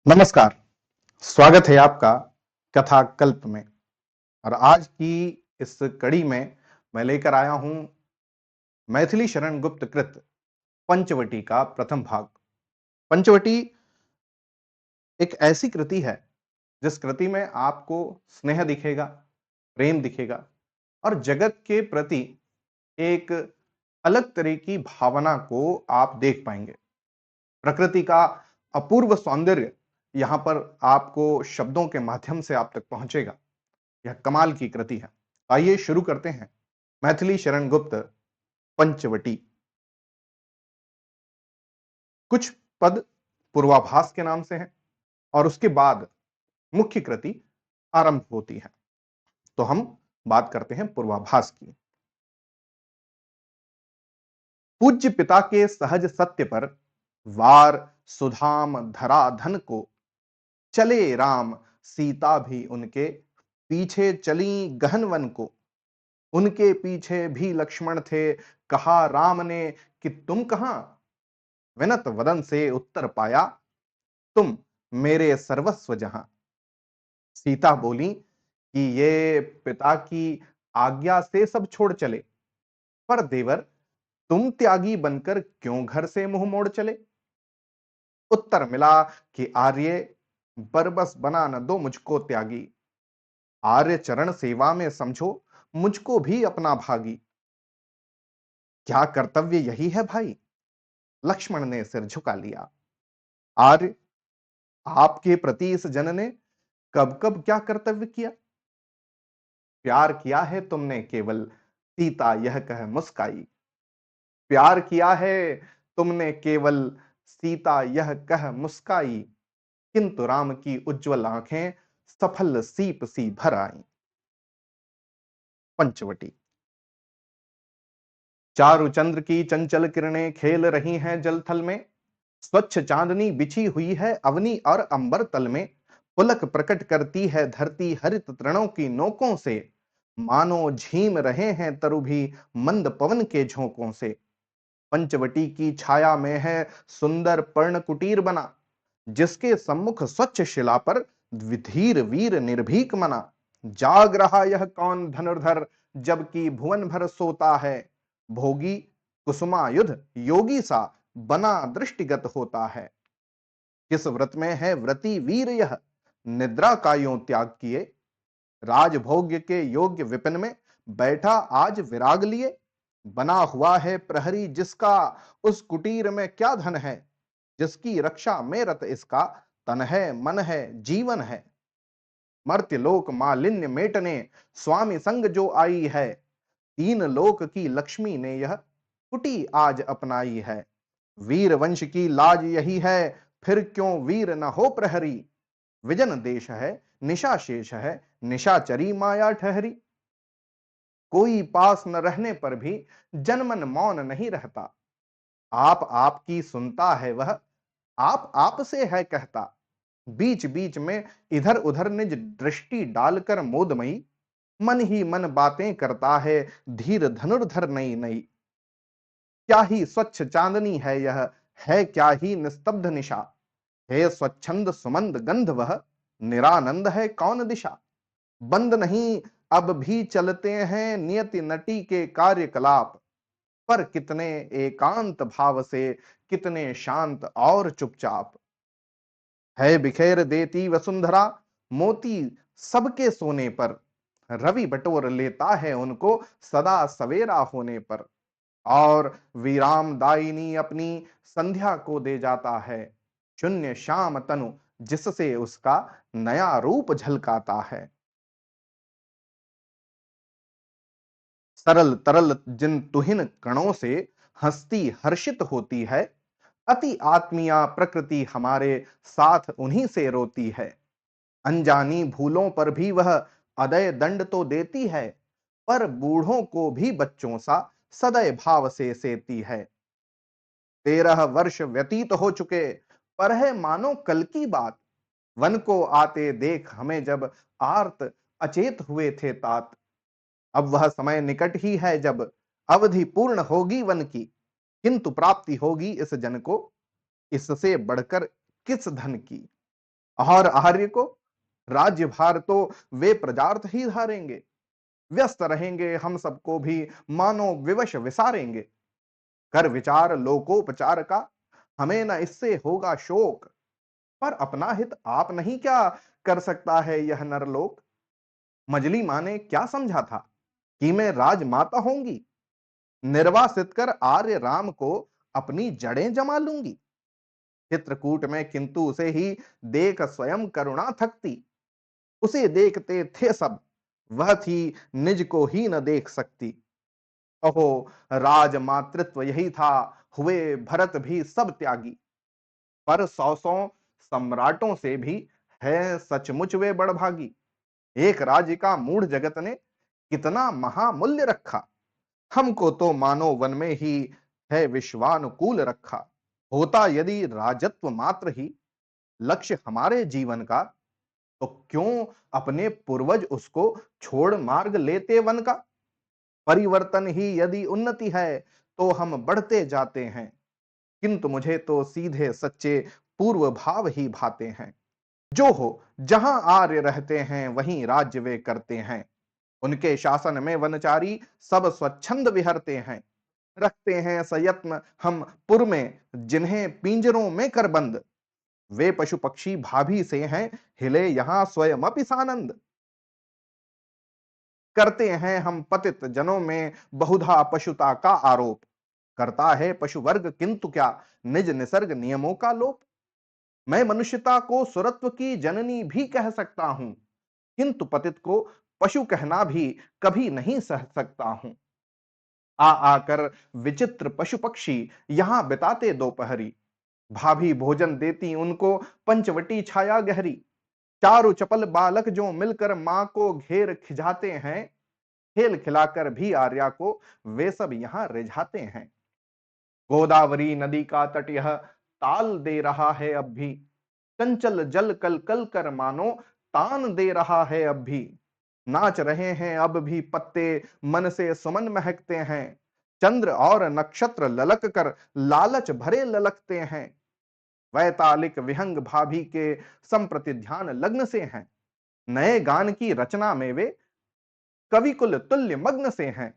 नमस्कार। स्वागत है आपका कथा कल्प में। और आज की इस कड़ी में मैं लेकर आया हूं मैथिली शरण गुप्त कृत पंचवटी का प्रथम भाग। पंचवटी एक ऐसी कृति है जिस कृति में आपको स्नेह दिखेगा, प्रेम दिखेगा और जगत के प्रति एक अलग तरह की भावना को आप देख पाएंगे। प्रकृति का अपूर्व सौंदर्य यहां पर आपको शब्दों के माध्यम से आप तक पहुंचेगा। यह कमाल की कृति है। आइए शुरू करते हैं मैथिली शरण गुप्त पंचवटी। कुछ पद पूर्वाभास के नाम से हैं और उसके बाद मुख्य कृति आरंभ होती है। तो हम बात करते हैं पूर्वाभास की। पूज्य पिता के सहज सत्य पर वार सुधाम धरा धन को, चले राम सीता भी उनके पीछे चली गहन वन को। उनके पीछे भी लक्ष्मण थे, कहा राम ने कि तुम कहां। विनत वदन से उत्तर पाया, तुम मेरे सर्वस्व जहां। सीता बोली कि ये पिता की आज्ञा से सब छोड़ चले, पर देवर तुम त्यागी बनकर क्यों घर से मुंह मोड़ चले। उत्तर मिला कि आर्य बरबस बना न दो मुझको त्यागी। आर्य चरण सेवा में समझो मुझको भी अपना भागी। क्या कर्तव्य यही है भाई। लक्ष्मण ने सिर झुका लिया। आर्य आपके प्रति इस जन ने कब कब क्या कर्तव्य किया। प्यार किया है तुमने केवल, सीता यह कह मुस्काई। प्यार किया है तुमने केवल, सीता यह कह मुस्काई। किंतु राम की उज्जवल आंखें सफल सीप सी भर आई। पंचवटी। चारु चंद्र की चंचल किरणें खेल रही हैं जल थल में। स्वच्छ चांदनी बिछी हुई है अवनी और अंबर तल में। पुलक प्रकट करती है धरती हरित तृणों की नोकों से। मानो झीम रहे हैं तरु भी मंद पवन के झोंकों से। पंचवटी की छाया में है सुंदर पर्ण कुटीर बना, जिसके सम्मुख स्वच्छ शिला पर धीर वीर निर्भीक मना। जाग रहा यह कौन धनुर्धर, जबकि भुवन भर सोता है। भोगी कुसुमायुध योगी सा बना दृष्टिगत होता है। किस व्रत में है व्रती वीर यह, निद्रा का यूं त्याग किए। राजभोग्य के योग्य विपिन में बैठा आज विराग लिए। बना हुआ है प्रहरी जिसका, उस कुटीर में क्या धन है। जिसकी रक्षा में रत इसका, तन है मन है जीवन है। मर्त्य लोक मालिन्य मेटने, स्वामी संग जो आई है। तीन लोक की लक्ष्मी ने यह कुटी आज अपनाई है। वीर वंश की लाज यही है, फिर क्यों वीर न हो प्रहरी। विजन देश है निशा शेष है, निशाचरी माया ठहरी। कोई पास न रहने पर भी जनमन मौन नहीं रहता। आप आपकी सुनता है वह, आप से है कहता। बीच बीच में इधर उधर निज दृष्टि डालकर मोदमयी, मन ही मन बातें करता है धीर धनुर्धर नई नई। क्या ही स्वच्छ चांदनी है यह, है क्या ही निस्तब्ध निशा। हे स्वच्छंद सुमंद गंध वह, निरानंद है कौन दिशा। बंद नहीं अब भी चलते हैं नियति नटी के कार्यकलाप। पर कितने एकांत भाव से, कितने शांत और चुपचाप। है बिखेर देती वसुंधरा, मोती सबके सोने पर। रवि बटोर लेता है उनको सदा सवेरा होने पर। और विराम दायिनी अपनी संध्या को दे जाता है। शून्य श्याम तनु जिससे उसका नया रूप झलकाता है। सरल तरल जिन तुहिन कणों से हस्ती हर्षित होती है। अति आत्मीया प्रकृति हमारे साथ उन्हीं से रोती है। अनजानी भूलों पर भी वह अदय दंड तो देती है। पर बूढ़ों को भी बच्चों सा सदैव भाव से सेती है। 13 वर्ष व्यतीत हो चुके, पर है मानो कल की बात। वन को आते देख हमें जब आर्त अचेत हुए थे तात। अब वह समय निकट ही है जब अवधि पूर्ण होगी वन की। किंतु प्राप्ति होगी इस जन को, इससे बढ़कर किस धन की। और आर्य को राज्यभार तो वे प्रजार्थ ही धारेंगे। व्यस्त रहेंगे हम सबको भी मानो विवश विसारेंगे। कर विचार लोकोपचार का, हमें न इससे होगा शोक। पर अपना हित आप नहीं क्या कर सकता है यह नरलोक। मजली माँ ने क्या समझा था कि मैं राजमाता होंगी, निर्वासित कर आर्य राम को अपनी जड़ें जमा लूंगी। चित्रकूट में किंतु उसे ही देख स्वयं करुणा थकती। उसे देखते थे सब, वह थी निज को ही न देख सकती। अहो, राजमातृत्व यही था, हुए भरत भी सब त्यागी। पर सौ सौ सम्राटों से भी है सचमुच वे बड़भागी। एक राज्य का मूढ़ जगत ने कितना महामूल्य रखा, हमको तो मानो वन में ही है विश्वानुकूल रखा। होता यदि राजत्व मात्र ही लक्ष्य हमारे जीवन का, तो क्यों अपने पूर्वज उसको छोड़ मार्ग लेते वन का। परिवर्तन ही यदि उन्नति है, तो हम बढ़ते जाते हैं। किंतु मुझे तो सीधे सच्चे पूर्व भाव ही भाते हैं। जो हो, जहां आर्य रहते हैं वहीं राज्य वे करते हैं। उनके शासन में वनचारी सब स्वच्छंद विहरते हैं। रखते हैं सयत्न हम पुर में, जिन्हें पिंजरों में कर बंद। वे पशु पक्षी भाभी से हैं, हिले यहां स्वयं अपि सानंद। करते हैं हम पतित जनों में बहुधा पशुता का आरोप। करता है पशु वर्ग किंतु क्या निज निसर्ग नियमों का लोप। मैं मनुष्यता को सुरत्व की जननी भी कह सकता हूं, किंतु पतित को पशु कहना भी कभी नहीं सह सकता हूं। आ आकर विचित्र पशु पक्षी यहां बिताते दोपहरी। भाभी भोजन देती उनको पंचवटी छाया गहरी। चारों चपल बालक जो मिलकर मां को घेर खिजाते हैं, खेल खिलाकर भी आर्या को वे सब यहां रिझाते हैं। गोदावरी नदी का तट यह ताल दे रहा है अब भी। चंचल जल कल कल कर मानो तान दे रहा है अब भी। नाच रहे हैं अब भी पत्ते, मन से सुमन महकते हैं। चंद्र और नक्षत्र ललक कर लालच भरे ललकते हैं। वैतालिक विहंग भाभी के संप्रति ध्यान लग्न से हैं। नए गान की रचना में वे कविकुल तुल्य मग्न से हैं।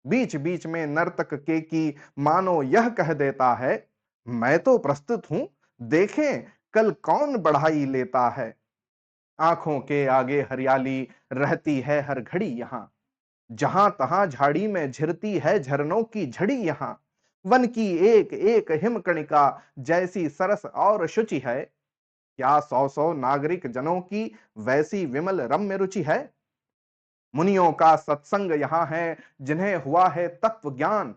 बीच बीच में नर्तक के की मानो यह कह देता है, मैं तो प्रस्तुत हूं, देखें कल कौन बढ़ाई लेता है। आंखों के आगे हरियाली रहती है हर घड़ी यहां। जहां तहां झाड़ी में झिरती है झरनों की झड़ी यहां। वन की एक एक हिमकणिका जैसी सरस और शुचि है। क्या सौ सौ नागरिक जनों की वैसी विमल रम्य रुचि है। मुनियों का सत्संग यहाँ है, जिन्हें हुआ है तत्व ज्ञान।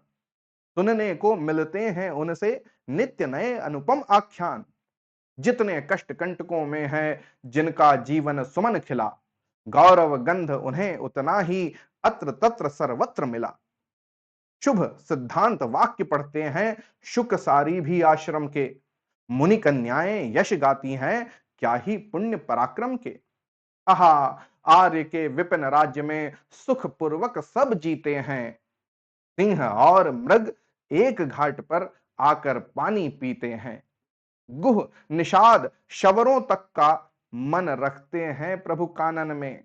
सुनने को मिलते हैं उनसे नित्य नए अनुपम आख्यान। जितने कष्ट कंटकों में है जिनका जीवन सुमन खिला। गौरव गंध उन्हें उतना ही अत्र तत्र सर्वत्र मिला। शुभ सिद्धांत वाक्य पढ़ते हैं शुक सारी भी आश्रम के। मुनि कन्याएं यश गाती हैं, क्या ही पुण्य पराक्रम के। आहा, आर्य के विपिन राज्य में सुख पूर्वक सब जीते हैं। सिंह और मृग एक घाट पर आकर पानी पीते हैं। गुह निषाद शवरों तक का मन रखते हैं प्रभु कानन में।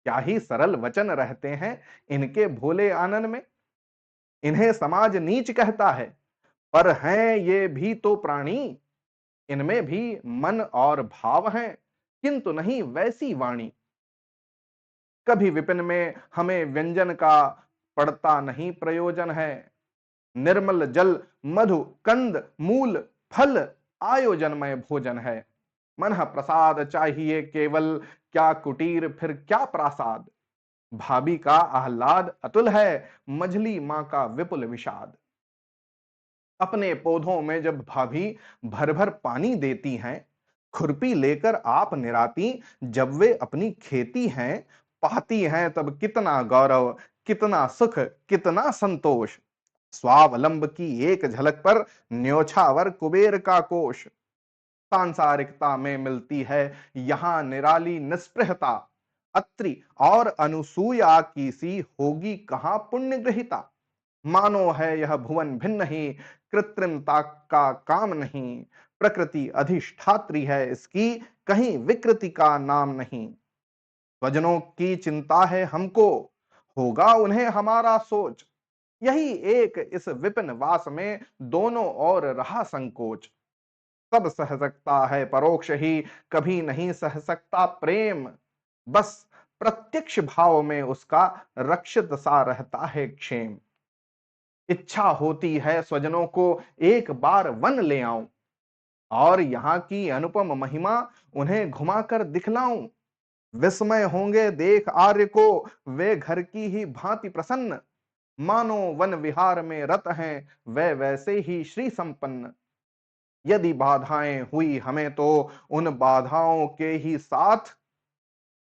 क्या ही सरल वचन रहते हैं इनके भोले आनन में। इन्हें समाज नीच कहता है, पर हैं ये भी तो प्राणी। इनमें भी मन और भाव हैं, किंतु नहीं वैसी वाणी। कभी विपिन में हमें व्यंजन का पड़ता नहीं प्रयोजन है। निर्मल जल मधु कंद मूल फल आयोजनमय भोजन है। मन प्रसाद चाहिए केवल, क्या कुटीर फिर क्या प्रासाद। भाभी का आह्लाद अतुल है, मझली मां का विपुल विषाद। अपने पौधों में जब भाभी भर भर पानी देती हैं, खुरपी लेकर आप निराती जब वे अपनी खेती हैं पाती हैं, तब कितना गौरव कितना सुख कितना संतोष। स्वावलंब की एक झलक पर न्योछावर कुबेर का कोष। सांसारिकता में मिलती है यहां निराली निस्पृहता। अत्रि और अनुसूया की सी होगी कहां पुण्य ग्रहिता। मानो है यह भुवन भिन्न ही, कृत्रिमता का काम नहीं। प्रकृति अधिष्ठात्री है इसकी, कहीं विकृति का नाम नहीं। स्वजनों की चिंता है हमको, होगा उन्हें हमारा सोच। यही एक इस विपिन वास में दोनों ओर रहा संकोच। सब सह सकता है परोक्ष ही, कभी नहीं सह सकता प्रेम। बस प्रत्यक्ष भाव में उसका रक्षित सा रहता है क्षेम। इच्छा होती है स्वजनों को एक बार वन ले आऊं, और यहाँ की अनुपम महिमा उन्हें घुमाकर दिखलाऊं। विस्मय होंगे देख आर्य को, वे घर की ही भांति प्रसन्न। मानो वन विहार में रत हैं वे वैसे ही श्री संपन्न। यदि बाधाएं हुई हमें तो उन बाधाओं के ही साथ,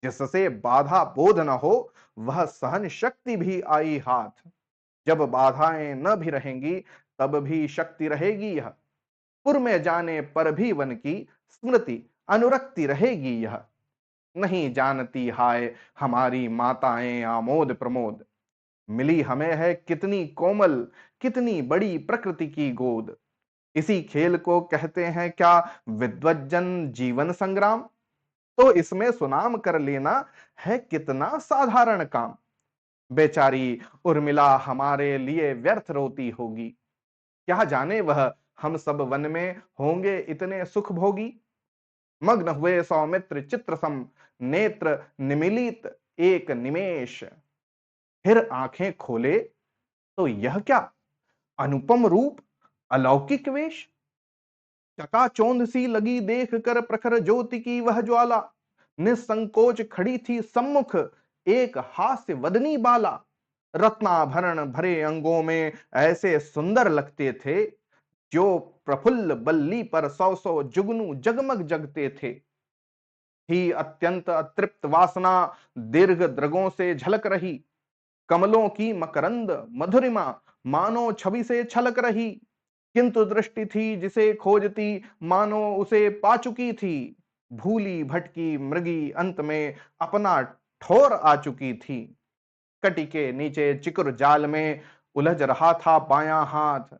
जिससे बाधा बोध न हो वह सहन शक्ति भी आई हाथ। जब बाधाएं न भी रहेंगी तब भी शक्ति रहेगी यह, पुर में जाने पर भी वन की स्मृति अनुरक्ति रहेगी यह। नहीं जानती हाय हमारी माताएं आमोद प्रमोद, मिली हमें है कितनी कोमल, कितनी बड़ी प्रकृति की गोद। इसी खेल को कहते हैं क्या विद्वज्जन जीवन संग्राम, तो इसमें सुनाम कर लेना है कितना साधारण काम। बेचारी उर्मिला हमारे लिए व्यर्थ रोती होगी, क्या जाने वह हम सब वन में होंगे इतने सुख भोगी। मग्न हुए सौमित्र चित्र सम, नेत्र निमीलित एक निमेश। फिर आंखें खोले तो यह क्या अनुपम रूप, अलौकिक वेश। चकाचौंध सी लगी देख कर प्रखर ज्योति की वह ज्वाला, निसंकोच खड़ी थी सम्मुख एक हास्य वदनी बाला। रत्नाभरण भरे अंगों में ऐसे सुंदर लगते थे, जो प्रफुल्ल बल्ली पर सौ सौ जुगनू जगमग जगते थे। ही अत्यंत अतृप्त वासना दीर्घ द्रगों से झलक रही, कमलों की मकरंद मधुरिमा मानो छवि से छलक रही। किंतु दृष्टि थी जिसे खोजती, मानो उसे पा चुकी थी। भूली भटकी मृगी अंत में अपना ठोर आ चुकी थी। कटी के नीचे चिकुर जाल में उलझ रहा था बायां हाथ,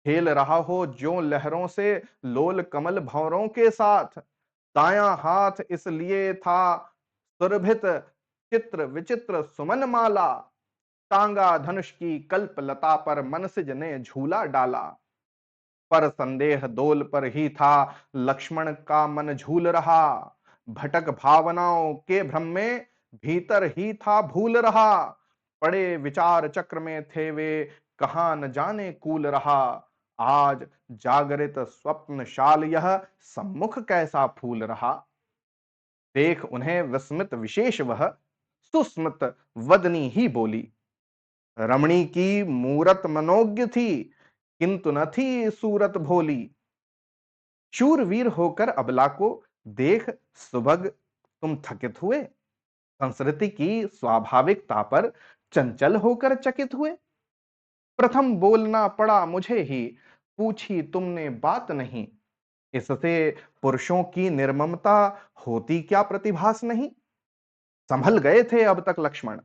खेल रहा हो ज्यों लहरों से लोल कमल भंवरों के साथ। दायां हाथ इसलिए था सुरभित चित्र विचित्र सुमन माला, टांगा धनुष की कल्प लता पर मनसिज ने झूला डाला। पर संदेह दोल पर ही था लक्ष्मण का मन झूल रहा, भटक भावनाओं के भ्रम में भीतर ही था भूल रहा। पड़े विचार चक्र में थे वे, कहां न जाने कूल रहा। आज जागरित स्वप्न शाल यह सम्मुख कैसा फूल रहा। देख उन्हें विस्मित विशेष वह सुस्मित वदनी ही बोली। रमणी की मूरत मनोज्ञ थी, किंतु न थी सूरत भोली। शूरवीर होकर अबला को देख सुभग तुम थकित हुए, संस्कृति की स्वाभाविकता पर चंचल होकर चकित हुए। प्रथम बोलना पड़ा मुझे ही, पूछी तुमने बात नहीं। इससे पुरुषों की निर्ममता होती क्या प्रतिभास नहीं। संभल गए थे अब तक लक्ष्मण,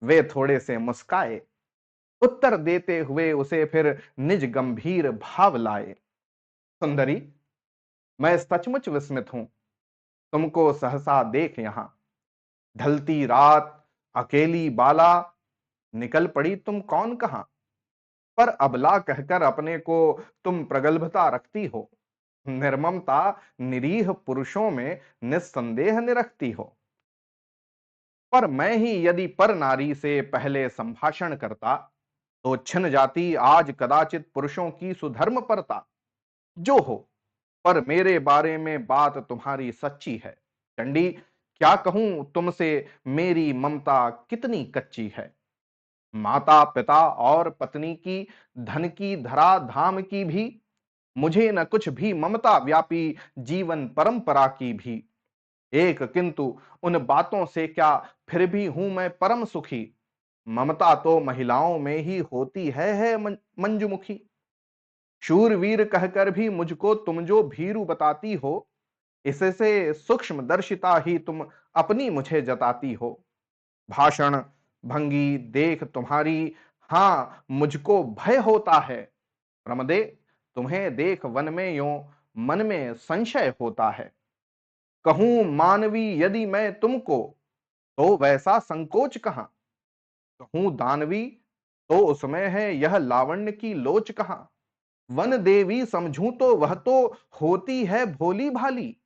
वे थोड़े से मुस्काए। उत्तर देते हुए उसे फिर निज गंभीर भाव लाए। सुंदरी, मैं सचमुच विस्मित हूं तुमको सहसा देख यहां। ढलती रात अकेली बाला, निकल पड़ी तुम कौन कहां। पर अबला कहकर अपने को तुम प्रगल्भता रखती हो, निर्ममता निरीह पुरुषों में निस्संदेह निरखती हो। पर मैं ही यदि पर नारी से पहले संभाषण करता, तो छिन जाती आज कदाचित पुरुषों की सुधर्म परता। जो हो, पर मेरे बारे में बात तुम्हारी सच्ची है। चंडी, क्या कहूं तुमसे मेरी ममता कितनी कच्ची है। माता पिता और पत्नी की, धन की धरा धाम की भी, मुझे न कुछ भी ममता व्यापी जीवन परंपरा की भी। एक किंतु उन बातों से क्या फिर भी हूं मैं परम सुखी। ममता तो महिलाओं में ही होती है मंजुमुखी। शूरवीर कहकर भी मुझको तुम जो भीरु बताती हो, इससे सूक्ष्म दर्शिता ही तुम अपनी मुझे जताती हो। भाषण भंगी देख तुम्हारी, हां मुझको भय होता है। प्रमदे, तुम्हें देख वन में यूं मन में संशय होता है। कहूं मानवी यदि मैं तुमको, तो वैसा संकोच कहां। कहूं दानवी, तो उसमें है यह लावण्य की लोच कहां। वन देवी समझूं तो वह तो होती है भोली भाली।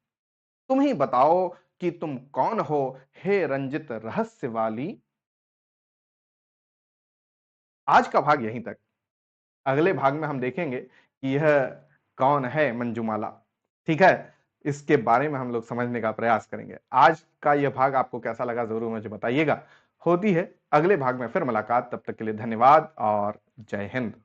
तुम ही बताओ कि तुम कौन हो, हे रंजित रहस्य वाली। आज का भाग यहीं तक। अगले भाग में हम देखेंगे कि यह कौन है मंजूमाला। ठीक है, इसके बारे में हम लोग समझने का प्रयास करेंगे। आज का यह भाग आपको कैसा लगा जरूर मुझे बताइएगा। होती है अगले भाग में फिर मुलाकात, तब तक के लिए धन्यवाद और जय हिंद।